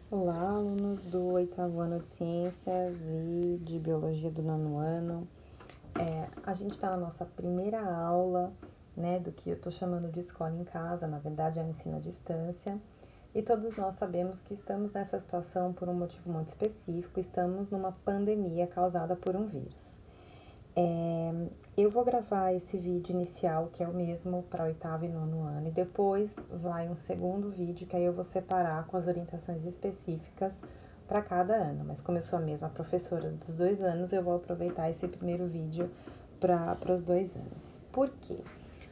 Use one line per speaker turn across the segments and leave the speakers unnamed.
Olá, alunos do oitavo ano de Ciências e de Biologia do nono ano. A gente está na nossa primeira aula, né, do que eu estou chamando de escola em casa, na verdade é o ensino à distância. E todos nós sabemos que estamos nessa situação por um motivo muito específico, estamos numa pandemia causada por um vírus. Eu vou gravar esse vídeo inicial, que é o mesmo para oitavo e nono ano, e depois vai um segundo vídeo, que aí eu vou separar com as orientações específicas para cada ano. Mas como eu sou a mesma professora dos 2 anos, eu vou aproveitar esse primeiro vídeo para os 2 anos. Por quê?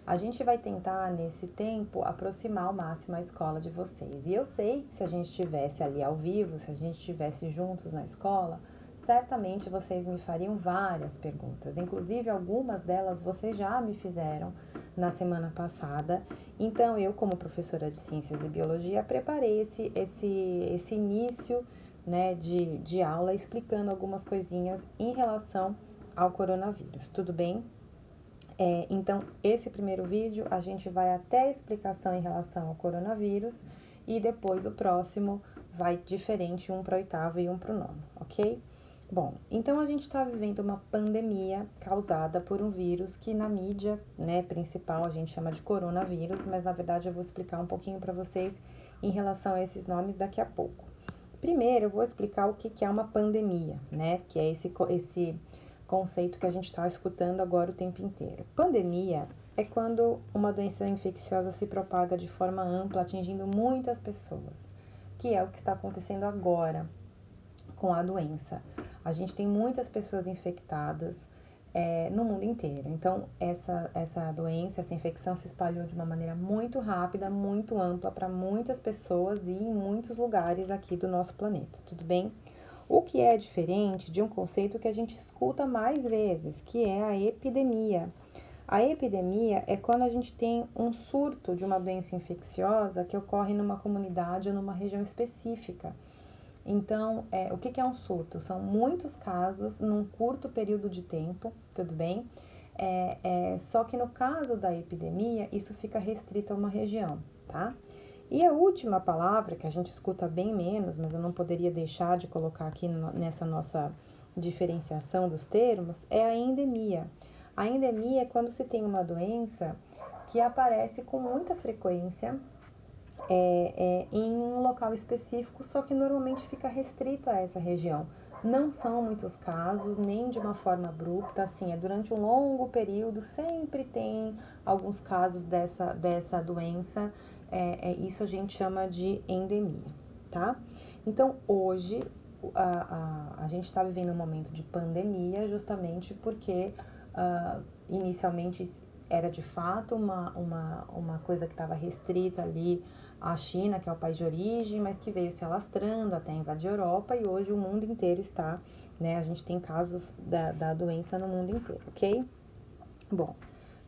A gente vai tentar, nesse tempo, aproximar ao máximo a escola de vocês. E eu sei que se a gente estivesse ali ao vivo, se a gente estivesse juntos na escola, certamente vocês me fariam várias perguntas. Inclusive, algumas delas vocês já me fizeram na semana passada. Então, eu, como professora de Ciências e Biologia, preparei esse início, né, de aula explicando algumas coisinhas em relação ao coronavírus. Tudo bem? Então, esse primeiro vídeo a gente vai até a explicação em relação ao coronavírus e depois o próximo vai diferente, um para o oitavo e um para o nono, ok? Bom, então a gente está vivendo uma pandemia causada por um vírus que na mídia, né, principal a gente chama de coronavírus, mas na verdade eu vou explicar um pouquinho para vocês em relação a esses nomes daqui a pouco. Primeiro eu vou explicar o que é uma pandemia, né, que é esse conceito que a gente está escutando agora o tempo inteiro. Pandemia é quando uma doença infecciosa se propaga de forma ampla, atingindo muitas pessoas, que é o que está acontecendo agora com a doença. A gente tem muitas pessoas infectadas no mundo inteiro. Então, essa doença, essa infecção se espalhou de uma maneira muito rápida, muito ampla para muitas pessoas e em muitos lugares aqui do nosso planeta, tudo bem? O que é diferente de um conceito que a gente escuta mais vezes, que é a epidemia. A epidemia é quando a gente tem um surto de uma doença infecciosa que ocorre numa comunidade ou numa região específica. Então, o que é um surto? São muitos casos num curto período de tempo, tudo bem? Só que no caso da epidemia, isso fica restrito a uma região, tá? E a última palavra, que a gente escuta bem menos, mas eu não poderia deixar de colocar aqui nessa nossa diferenciação dos termos, é a endemia. A endemia é quando se tem uma doença que aparece com muita frequência em um local específico, só que normalmente fica restrito a essa região. Não são muitos casos, nem de uma forma abrupta, assim, é durante um longo período, sempre tem alguns casos dessa doença, isso a gente chama de endemia, tá? Então, hoje, a gente está vivendo um momento de pandemia justamente porque inicialmente era de fato uma coisa que estava restrita ali à China, que é o país de origem, mas que veio se alastrando até invadir a Europa e hoje o mundo inteiro está, né? A gente tem casos da doença no mundo inteiro, ok? Bom,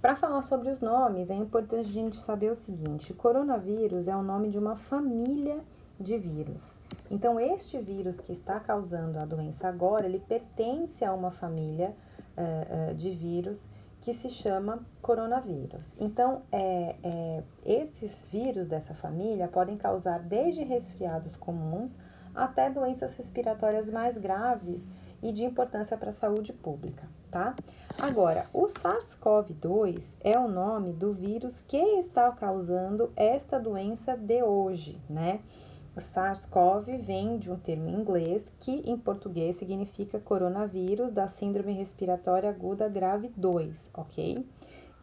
para falar sobre os nomes, é importante a gente saber o seguinte: coronavírus é o nome de uma família de vírus. Então, este vírus que está causando a doença agora, ele pertence a uma família de vírus que se chama coronavírus. Então, esses vírus dessa família podem causar desde resfriados comuns até doenças respiratórias mais graves e de importância para a saúde pública, tá? Agora, o SARS-CoV-2 é o nome do vírus que está causando esta doença de hoje, né? SARS-CoV vem de um termo em inglês que em português significa coronavírus da síndrome respiratória aguda grave 2, ok?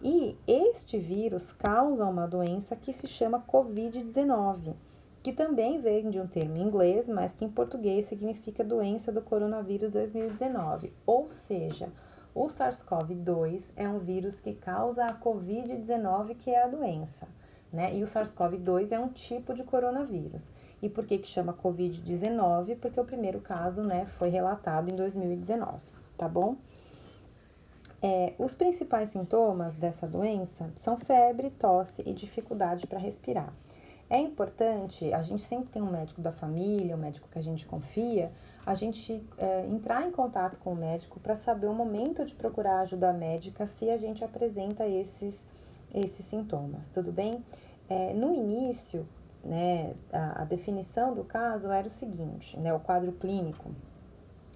E este vírus causa uma doença que se chama Covid-19, que também vem de um termo em inglês, mas que em português significa doença do coronavírus 2019. Ou seja, o SARS-CoV-2 é um vírus que causa a Covid-19, que é a doença, né? E o SARS-CoV-2 é um tipo de coronavírus. E por que chama Covid-19? Porque o primeiro caso, né, foi relatado em 2019, tá bom? Os principais sintomas dessa doença são febre, tosse e dificuldade para respirar. É importante, a gente sempre tem um médico da família, um médico que a gente confia, a gente entrar em contato com o médico para saber o momento de procurar ajuda médica se a gente apresenta esses sintomas, tudo bem? No início, né, a definição do caso era o seguinte, né, o quadro clínico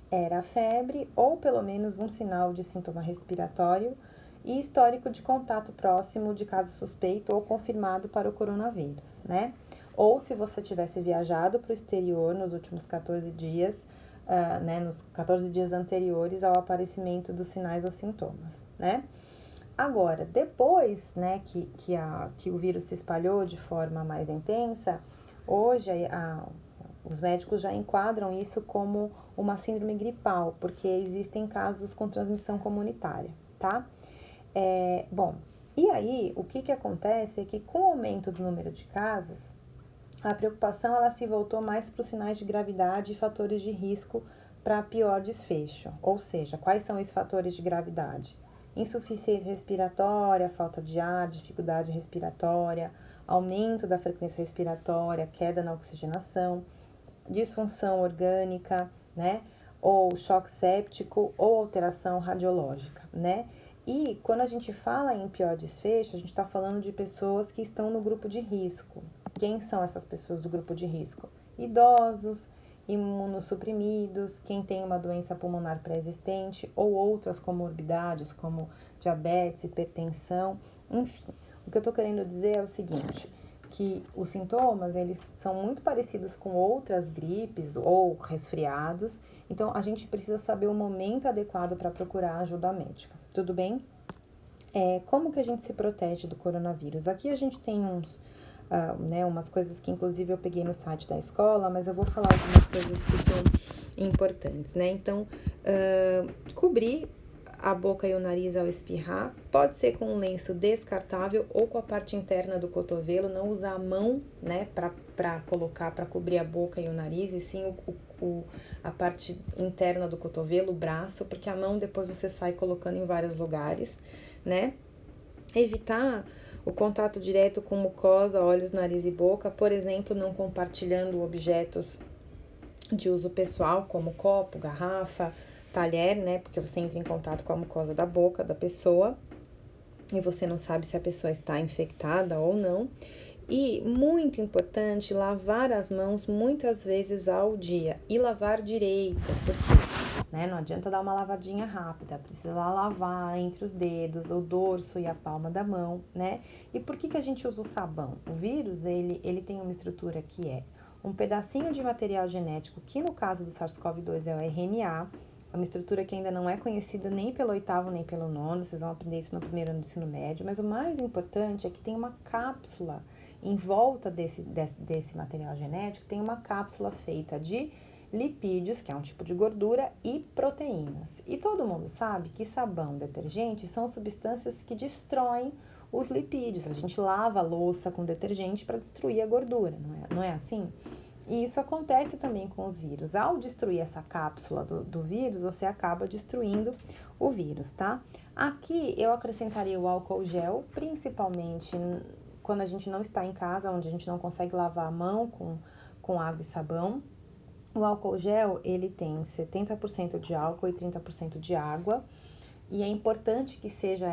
era a febre ou pelo menos um sinal de sintoma respiratório e histórico de contato próximo de caso suspeito ou confirmado para o coronavírus, né? Ou se você tivesse viajado para o exterior nos últimos 14 dias, né, nos 14 dias anteriores ao aparecimento dos sinais ou sintomas, né? Agora, depois, né, que o vírus se espalhou de forma mais intensa, hoje os médicos já enquadram isso como uma síndrome gripal, porque existem casos com transmissão comunitária, tá? Bom, e aí o que acontece é que com o aumento do número de casos, a preocupação ela se voltou mais para os sinais de gravidade e fatores de risco para pior desfecho. Ou seja, quais são esses fatores de gravidade? Insuficiência respiratória, falta de ar, dificuldade respiratória, aumento da frequência respiratória, queda na oxigenação, disfunção orgânica, né? Ou choque séptico ou alteração radiológica, né? E quando a gente fala em pior desfecho, a gente está falando de pessoas que estão no grupo de risco. Quem são essas pessoas do grupo de risco? Idosos, imunossuprimidos, quem tem uma doença pulmonar pré-existente ou outras comorbidades como diabetes, hipertensão, enfim. O que eu estou querendo dizer é o seguinte, que os sintomas, eles são muito parecidos com outras gripes ou resfriados, então a gente precisa saber o momento adequado para procurar ajuda médica, tudo bem? Como que a gente se protege do coronavírus? Aqui a gente tem né, umas coisas que inclusive eu peguei no site da escola, mas eu vou falar algumas coisas que são importantes, né? Então, cobrir a boca e o nariz ao espirrar, pode ser com um lenço descartável ou com a parte interna do cotovelo, não usar a mão, né, para colocar, para cobrir a boca e o nariz, e sim a parte interna do cotovelo, o braço, porque a mão depois você sai colocando em vários lugares, né? Evitar o contato direto com mucosa, olhos, nariz e boca, por exemplo, não compartilhando objetos de uso pessoal, como copo, garrafa, talher, né? Porque você entra em contato com a mucosa da boca da pessoa e você não sabe se a pessoa está infectada ou não. E muito importante, lavar as mãos muitas vezes ao dia e lavar direito, porque, né, não adianta dar uma lavadinha rápida, precisa lavar entre os dedos, o dorso e a palma da mão, né? E por que a gente usa o sabão? O vírus, ele tem uma estrutura que é um pedacinho de material genético, que no caso do SARS-CoV-2 é o RNA, é uma estrutura que ainda não é conhecida nem pelo oitavo nem pelo nono, vocês vão aprender isso no primeiro ano do ensino médio, mas o mais importante é que tem uma cápsula em volta desse material genético, tem uma cápsula feita de lipídios, que é um tipo de gordura, e proteínas. E todo mundo sabe que sabão, detergente são substâncias que destroem os lipídios. A gente lava a louça com detergente para destruir a gordura, não é assim? E isso acontece também com os vírus. Ao destruir essa cápsula do vírus, você acaba destruindo o vírus, tá? Aqui eu acrescentaria o álcool gel, principalmente quando a gente não está em casa, onde a gente não consegue lavar a mão com água e sabão. O álcool gel, ele tem 70% de álcool e 30% de água. E é importante que seja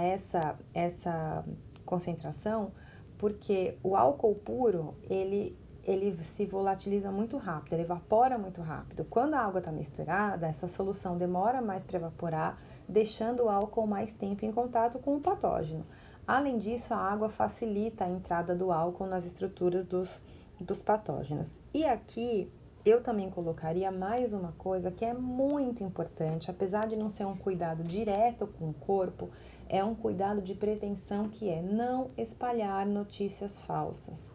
essa concentração, porque o álcool puro, ele se volatiliza muito rápido, ele evapora muito rápido. Quando a água está misturada, essa solução demora mais para evaporar, deixando o álcool mais tempo em contato com o patógeno. Além disso, a água facilita a entrada do álcool nas estruturas dos patógenos. E aqui eu também colocaria mais uma coisa que é muito importante, apesar de não ser um cuidado direto com o corpo, é um cuidado de prevenção, que é não espalhar notícias falsas,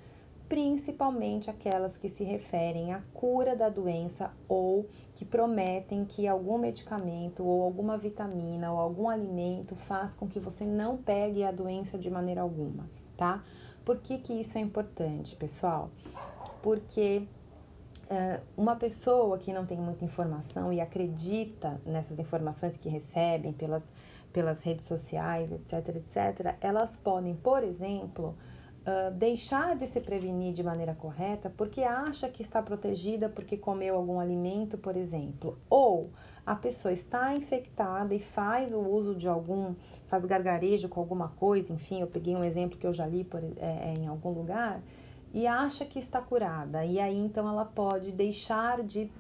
principalmente aquelas que se referem à cura da doença ou que prometem que algum medicamento ou alguma vitamina ou algum alimento faz com que você não pegue a doença de maneira alguma, tá? Por que isso é importante, pessoal? Porque uma pessoa que não tem muita informação e acredita nessas informações que recebem pelas redes sociais, etc., elas podem, por exemplo, deixar de se prevenir de maneira correta porque acha que está protegida porque comeu algum alimento, por exemplo. Ou a pessoa está infectada e faz o uso de faz gargarejo com alguma coisa, enfim, eu peguei um exemplo que eu já li em algum lugar, e acha que está curada, e aí então ela pode deixar de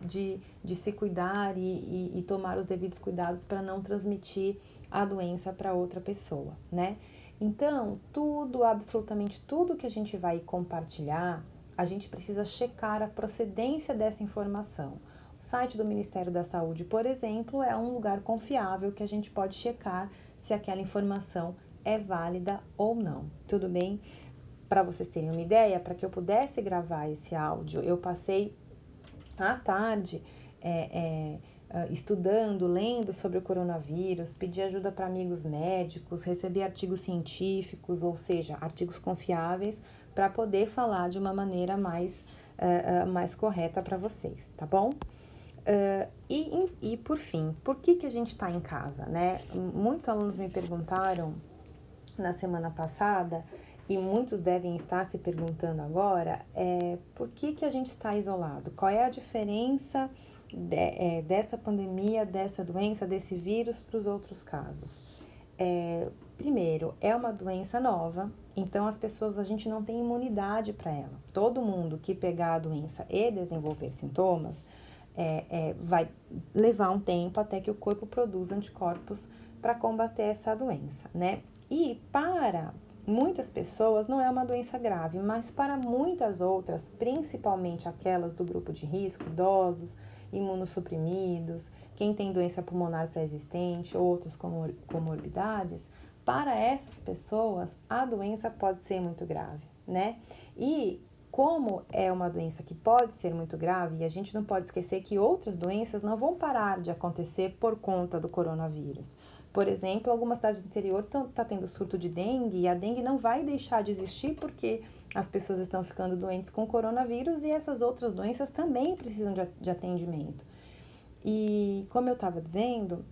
se cuidar e tomar os devidos cuidados para não transmitir a doença para outra pessoa, né? Então, tudo, absolutamente tudo que a gente vai compartilhar, a gente precisa checar a procedência dessa informação. O site do Ministério da Saúde, por exemplo, é um lugar confiável que a gente pode checar se aquela informação é válida ou não, tudo bem? Para vocês terem uma ideia, para que eu pudesse gravar esse áudio, eu passei à tarde estudando, lendo sobre o coronavírus, pedi ajuda para amigos médicos, recebi artigos científicos, ou seja, artigos confiáveis, para poder falar de uma maneira mais correta para vocês, tá bom? E por fim, por que a gente está em casa, né? Muitos alunos me perguntaram na semana passada, e muitos devem estar se perguntando agora, por que a gente está isolado? Qual é a diferença dessa pandemia, dessa doença, desse vírus para os outros casos? Primeiro, é uma doença nova, então a gente não tem imunidade para ela. Todo mundo que pegar a doença e desenvolver sintomas, vai levar um tempo até que o corpo produza anticorpos para combater essa doença, né? E para muitas pessoas não é uma doença grave, mas para muitas outras, principalmente aquelas do grupo de risco, idosos, imunossuprimidos, quem tem doença pulmonar pré-existente, outras comorbidades, para essas pessoas a doença pode ser muito grave, né? E como é uma doença que pode ser muito grave, e a gente não pode esquecer que outras doenças não vão parar de acontecer por conta do coronavírus. Por exemplo, algumas cidades do interior tá tendo surto de dengue, e a dengue não vai deixar de existir porque as pessoas estão ficando doentes com coronavírus e essas outras doenças também precisam de atendimento. E como eu estava dizendo,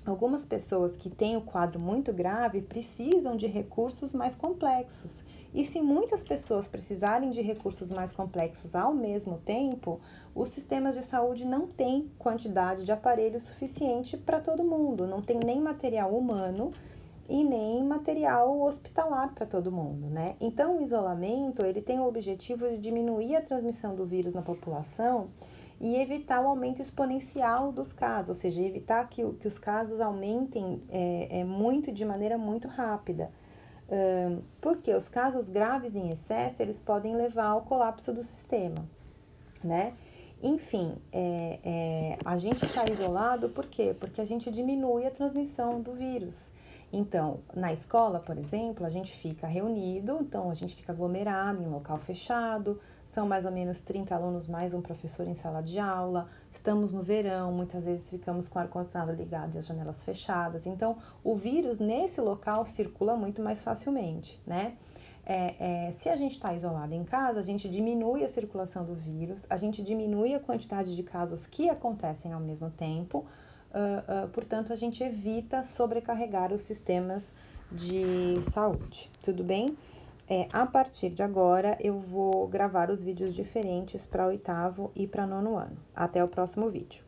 algumas pessoas que têm o quadro muito grave precisam de recursos mais complexos. E se muitas pessoas precisarem de recursos mais complexos ao mesmo tempo, os sistemas de saúde não têm quantidade de aparelho suficiente para todo mundo. Não tem nem material humano e nem material hospitalar para todo mundo, né? Então, o isolamento, ele tem o objetivo de diminuir a transmissão do vírus na população e evitar o aumento exponencial dos casos, ou seja, evitar que os casos aumentem muito de maneira muito rápida. Porque os casos graves em excesso, eles podem levar ao colapso do sistema, né? Enfim, a gente está isolado por quê? Porque a gente diminui a transmissão do vírus. Então, na escola, por exemplo, a gente fica reunido, então a gente fica aglomerado em local fechado, são mais ou menos 30 alunos mais um professor em sala de aula, estamos no verão, muitas vezes ficamos com o ar-condicionado ligado e as janelas fechadas, então o vírus nesse local circula muito mais facilmente, né? Se a gente está isolado em casa, a gente diminui a circulação do vírus, a gente diminui a quantidade de casos que acontecem ao mesmo tempo, portanto, a gente evita sobrecarregar os sistemas de saúde, tudo bem? A partir de agora, eu vou gravar os vídeos diferentes para 8º e para 9º ano. Até o próximo vídeo.